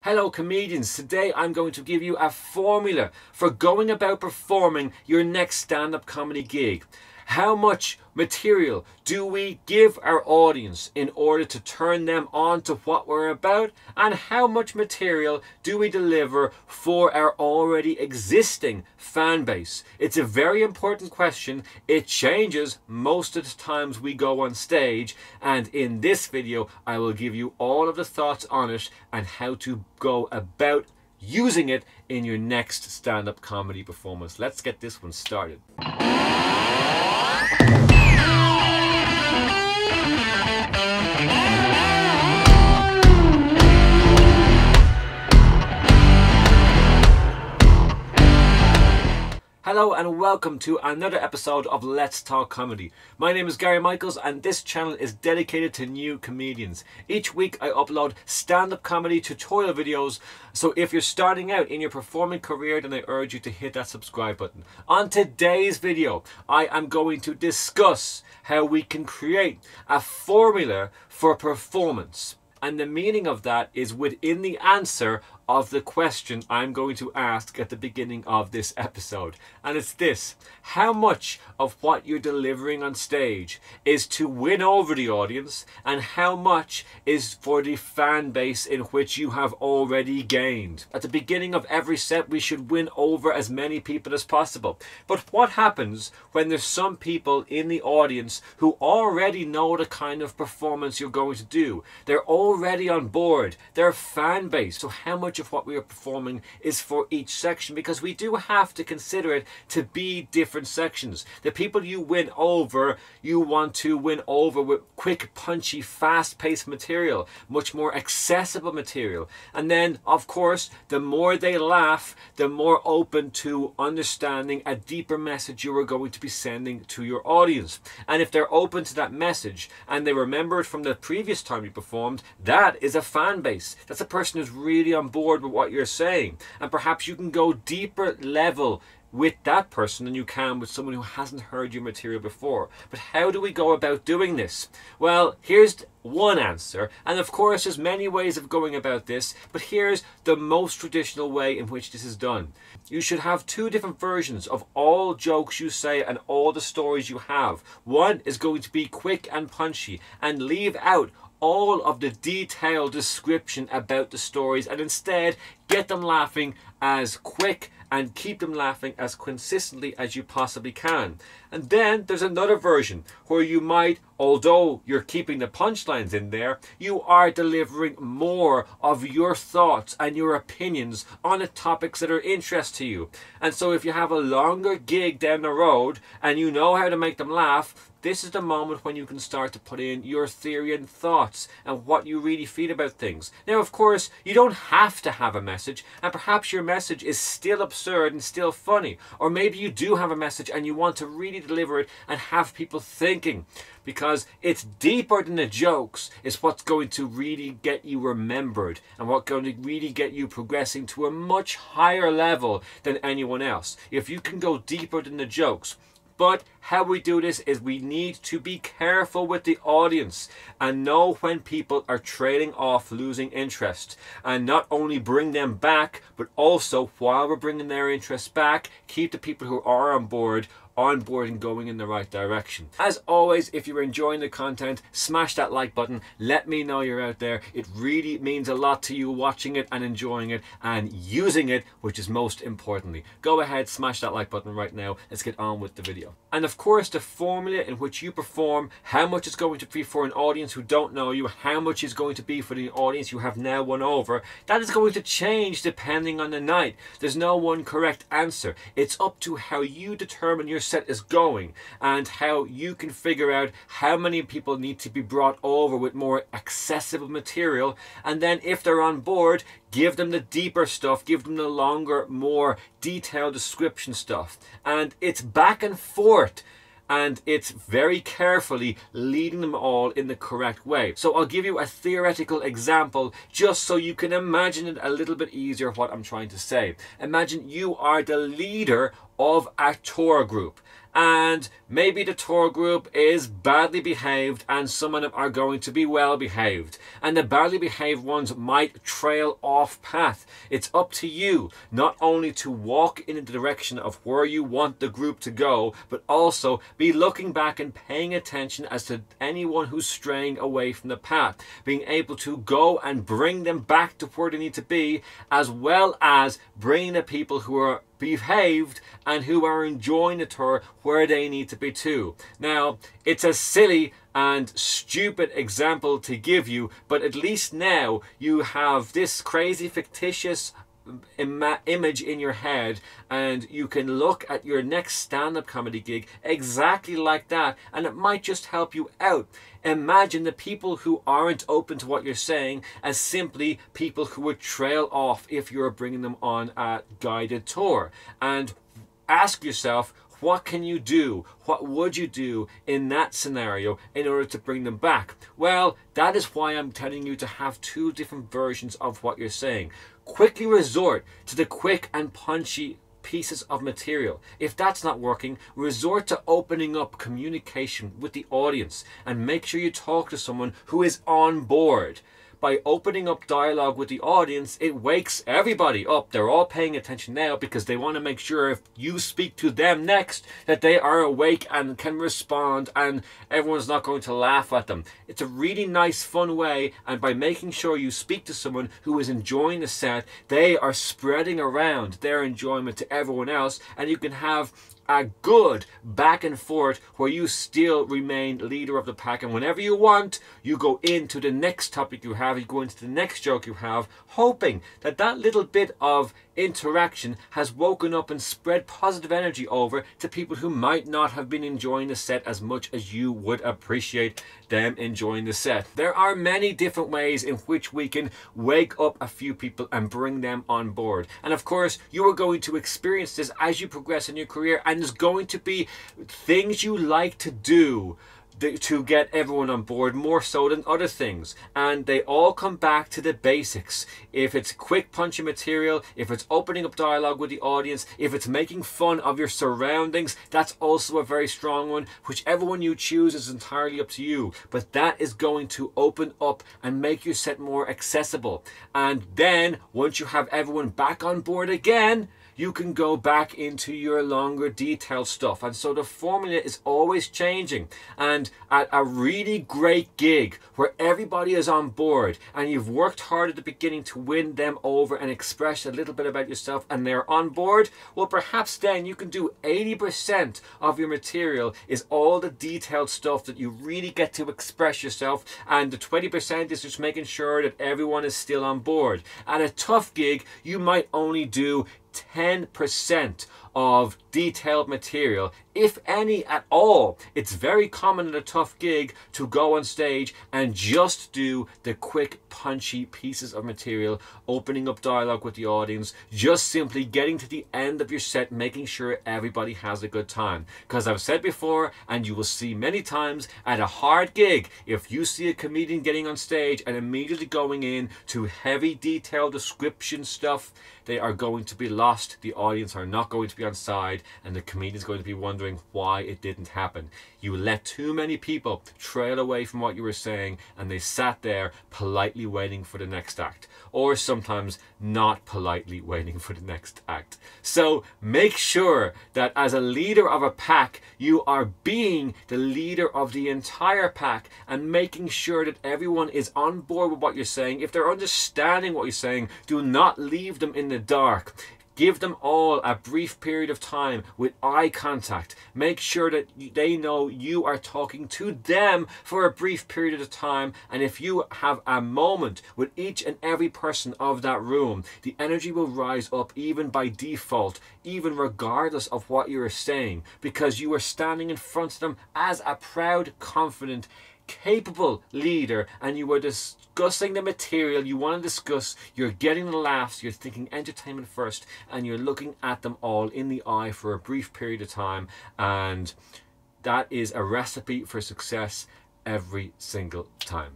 Hello comedians, today I'm going to give you a formula for going about performing your next stand-up comedy gig. How much material do we give our audience in order to turn them on to what we're about? And how much material do we deliver for our already existing fan base? It's a very important question. It changes most of the times we go on stage, and in this video I will give you all of the thoughts on it and how to go about using it in your next stand-up comedy performance. Let's get this one started. Hello and welcome to another episode of Let's Talk Comedy. My name is Gary Michaels and this channel is dedicated to new comedians. Each week I upload stand-up comedy tutorial videos, so if you're starting out in your performing career, then I urge you to hit that subscribe button. On today's video, I am going to discuss how we can create a formula for performance. And the meaning of that is within the answer of the question I'm going to ask at the beginning of this episode. And it's this: how much of what you're delivering on stage is to win over the audience, and how much is for the fan base in which you have already gained? At the beginning of every set, we should win over as many people as possible. But what happens when there's some people in the audience who already know the kind of performance you're going to do? They're already on board. They're fan base. So how much of what we are performing is for each section? Because we do have to consider it to be different sections. The people you win over, you want to win over with quick, punchy, fast-paced material, much more accessible material. And then, of course, the more they laugh, the more open to understanding a deeper message you are going to be sending to your audience. And if they're open to that message and they remember it from the previous time you performed, that is a fan base. That's a person who's really on board with what you're saying. And perhaps you can go deeper level with that person than you can with someone who hasn't heard your material before. But how do we go about doing this? Well, here's one answer, and of course there's many ways of going about this, but here's the most traditional way in which this is done. You should have two different versions of all jokes you say and all the stories you have. One is going to be quick and punchy and leave out all of the detailed description about the stories, and instead get them laughing as quick and keep them laughing as consistently as you possibly can. And then there's another version where you might, although you're keeping the punchlines in there, you are delivering more of your thoughts and your opinions on the topics that are interest to you. And so if you have a longer gig down the road and you know how to make them laugh, this is the moment when you can start to put in your theory and thoughts and what you really feel about things. Now, of course, you don't have to have a message, and perhaps your message is still absurd and still funny. Or maybe you do have a message and you want to really deliver it and have people thinking, because it's deeper than the jokes. It's what's going to really get you remembered and what's going to really get you progressing to a much higher level than anyone else. If you can go deeper than the jokes. But how we do this is we need to be careful with the audience and know when people are trailing off, losing interest, and not only bring them back, but also while we're bringing their interest back, keep the people who are on board and going in the right direction. As always, if you're enjoying the content, smash that like button. Let me know you're out there. It really means a lot to you watching it and enjoying it and using it, which is most importantly. Go ahead, smash that like button right now. Let's get on with the video. And of course, the formula in which you perform, how much is going to be for an audience who don't know you, how much is going to be for the audience you have now won over, that is going to change depending on the night. There's no one correct answer. It's up to how you determine your set is going and how you can figure out how many people need to be brought over with more accessible material, and then if they're on board, give them the deeper stuff, give them the longer, more detailed description stuff. And it's back and forth, and it's very carefully leading them all in the correct way. So I'll give you a theoretical example just so you can imagine it a little bit easier what I'm trying to say. Imagine you are the leader of a tour group and maybe the tour group is badly behaved and some of them are going to be well behaved, and the badly behaved ones might trail off path. It's up to you not only to walk in the direction of where you want the group to go, but also be looking back and paying attention as to anyone who's straying away from the path, being able to go and bring them back to where they need to be, as well as bringing the people who are behaved and who are enjoying the tour where they need to be too. Now, it's a silly and stupid example to give you, but at least now you have this crazy fictitious image in your head, and you can look at your next stand-up comedy gig exactly like that, and it might just help you out. Imagine the people who aren't open to what you're saying as simply people who would trail off if you're bringing them on a guided tour, and ask yourself, what can you do? What would you do in that scenario in order to bring them back? Well, that is why I'm telling you to have two different versions of what you're saying. Quickly resort to the quick and punchy pieces of material. If that's not working, resort to opening up communication with the audience and make sure you talk to someone who is on board. By opening up dialogue with the audience, it wakes everybody up. They're all paying attention now because they want to make sure if you speak to them next that they are awake and can respond, and everyone's not going to laugh at them. It's a really nice, fun way, and by making sure you speak to someone who is enjoying the set, they are spreading around their enjoyment to everyone else, and you can have a good back and forth where you still remain leader of the pack, and whenever you want, you go into the next topic you have, you go into the next joke you have, hoping that that little bit of interaction has woken up and spread positive energy over to people who might not have been enjoying the set as much as you would appreciate them enjoying the set. There are many different ways in which we can wake up a few people and bring them on board, and of course you are going to experience this as you progress in your career, and there's going to be things you like to do to get everyone on board more so than other things, and they all come back to the basics. If it's quick punchy material, if it's opening up dialogue with the audience, if it's making fun of your surroundings, that's also a very strong one. Whichever one you choose is entirely up to you, but that is going to open up and make your set more accessible. And then once you have everyone back on board again, you can go back into your longer detailed stuff. And so the formula is always changing. And at a really great gig where everybody is on board and you've worked hard at the beginning to win them over and express a little bit about yourself and they're on board, well, perhaps then you can do 80% of your material is all the detailed stuff that you really get to express yourself, and the 20% is just making sure that everyone is still on board. At a tough gig, you might only do 10% of detailed material, if any at all. It's very common at a tough gig to go on stage and just do the quick punchy pieces of material, opening up dialogue with the audience, just simply getting to the end of your set, making sure everybody has a good time. Because I've said before, and you will see many times, at a hard gig, if you see a comedian getting on stage and immediately going in to heavy detailed description stuff, they are going to be lost. The audience are not going to be on side, and the comedian is going to be wondering why it didn't happen. You let too many people trail away from what you were saying, and they sat there politely waiting for the next act, or sometimes not politely waiting for the next act. So make sure that as a leader of a pack, you are being the leader of the entire pack and making sure that everyone is on board with what you're saying. If they're understanding what you're saying, do not leave them in the dark. Give them all a brief period of time with eye contact. Make sure that they know you are talking to them for a brief period of time. And if you have a moment with each and every person of that room, the energy will rise up even by default, even regardless of what you are saying, because you are standing in front of them as a proud, confident, capable leader, and you are discussing the material you want to discuss. You're getting the laughs, you're thinking entertainment first, and you're looking at them all in the eye for a brief period of time, and that is a recipe for success every single time.